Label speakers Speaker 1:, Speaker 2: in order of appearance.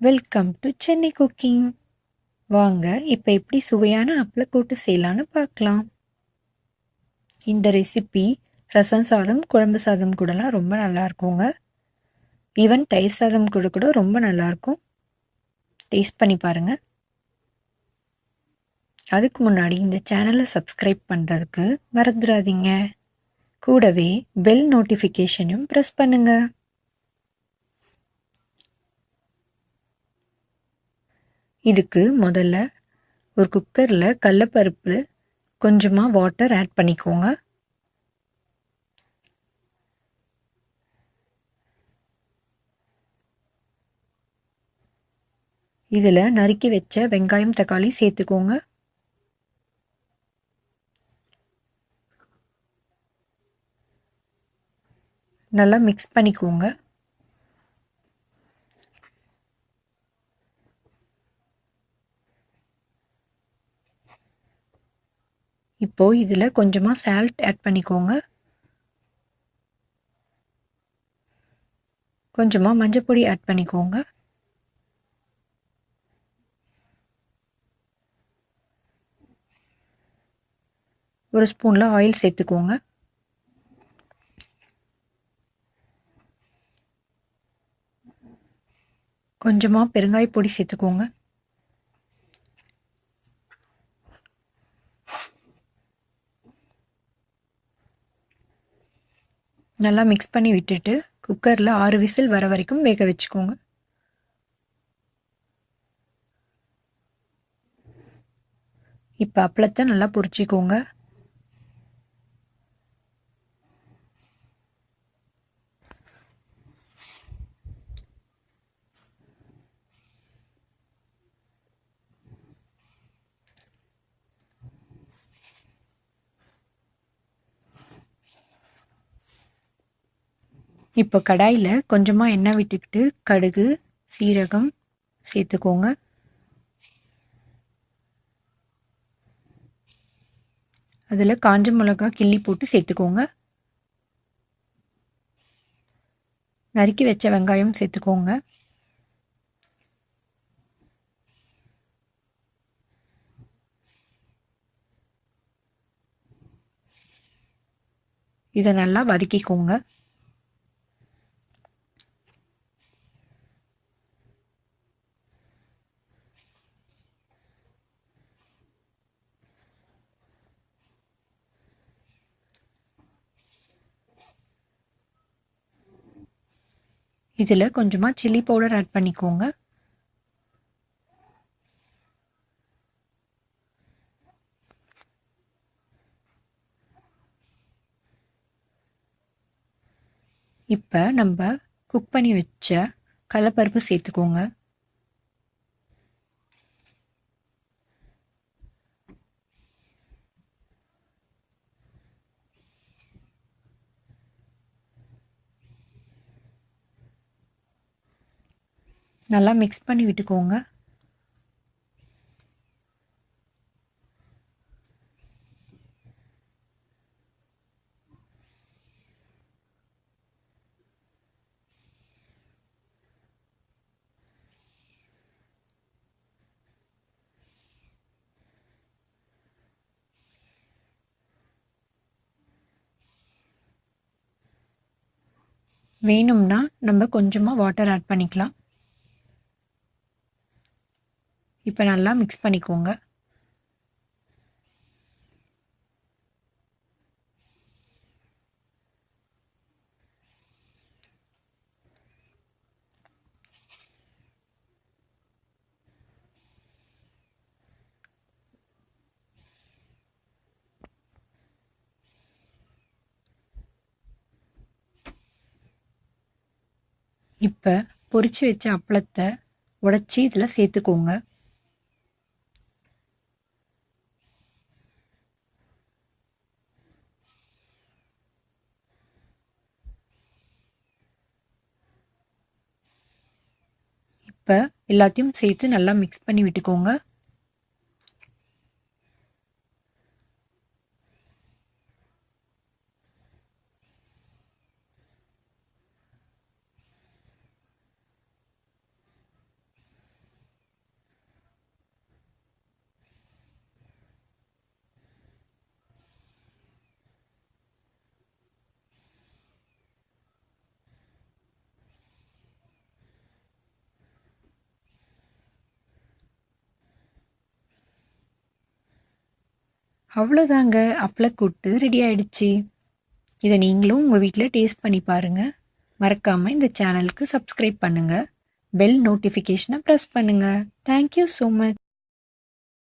Speaker 1: Welcome to Chennai cooking. வாங்க இப்போ எப்படி சுவையான அப்பள கூட்டு செய்யலான்னு பார்க்கலாம். இந்த ரெசிபி ரசம் சாதம், குழம்பு சாதம் கூடலாம் ரொம்ப நல்லா இருக்குங்க. ஈவன் தயிர் சாதம் கூட ரொம்ப நல்லாயிருக்கும். டேஸ்ட் பண்ணி பாருங்கள். அதுக்கு முன்னாடி இந்த சேனலை சப்ஸ்கிரைப் பண்ணுறதுக்கு மறந்துடாதீங்க. கூடவே பெல் நோட்டிஃபிகேஷனையும் ப்ரெஸ் பண்ணுங்கள். இதுக்கு முதல்ல ஒரு குக்கரில் கடலைப்பருப்பு கொஞ்சமாக வாட்டர் ஆட் பண்ணிக்கோங்க. இதில் நறுக்கி வச்ச வெங்காயம் தக்காளி சேர்த்துக்கோங்க. நல்லா மிக்ஸ் பண்ணிக்கோங்க. இப்போது இதில் கொஞ்சமாக சால்ட் ஆட் பண்ணிக்கோங்க. கொஞ்சமாக மஞ்சள் ஆட் பண்ணிக்கோங்க. ஒரு ஸ்பூனில் ஆயில் சேர்த்துக்கோங்க. கொஞ்சமாக பெருங்காய பொடி சேர்த்துக்கோங்க. நல்லா மிக்ஸ் பண்ணி விட்டுட்டு குக்கரில் 6 விசில் வர வரைக்கும் வேக வச்சுக்கோங்க. இப்போ அப்பளத்தை நல்லா பொரிச்சிக்கோங்க. இப்போ கடாயில் கொஞ்சமாக எண்ணெய் விட்டுக்கிட்டு கடுகு, சீரகம் சேர்த்துக்கோங்க. அதில் காஞ்ச மிளகா கிள்ளி போட்டு சேர்த்துக்கோங்க. நறுக்கி வச்ச வெங்காயம் சேர்த்துக்கோங்க. இதை நல்லா வதக்கிக்கோங்க. இதில் கொஞ்சமாக சில்லி பவுடர் ஆட் பண்ணிக்கோங்க. இப்போ நம்ம குக் பண்ணி வச்ச கடலைப்பருப்பு சேர்த்துக்கோங்க. நல்லா மிக்ஸ் பண்ணி விட்டுக்கோங்க. வேணும்னா நம்ம கொஞ்சமாக வாட்டர் ஆட் பண்ணிக்கலாம். இப்போ நல்லா மிக்ஸ் பண்ணிக்கோங்க. இப்போ பொரிச்சு வச்ச அப்பளத்தை உடைச்சி இதில் சேர்த்துக்கோங்க. இப்போ எல்லாத்தையும் சேர்த்து நல்லா மிக்ஸ் பண்ணி விட்டுக்கோங்க. அவ்வளோதாங்க, அப்பளக்கூட்டு ரெடி ஆயிடுச்சு. இதை நீங்களும் உங்கள் வீட்டில் டேஸ்ட் பண்ணி பாருங்கள். மறக்காமல் இந்த சேனலுக்கு சப்ஸ்கிரைப் பண்ணுங்கள். பெல் நோட்டிஃபிகேஷனை ப்ரெஸ் பண்ணுங்கள். Thank you so much.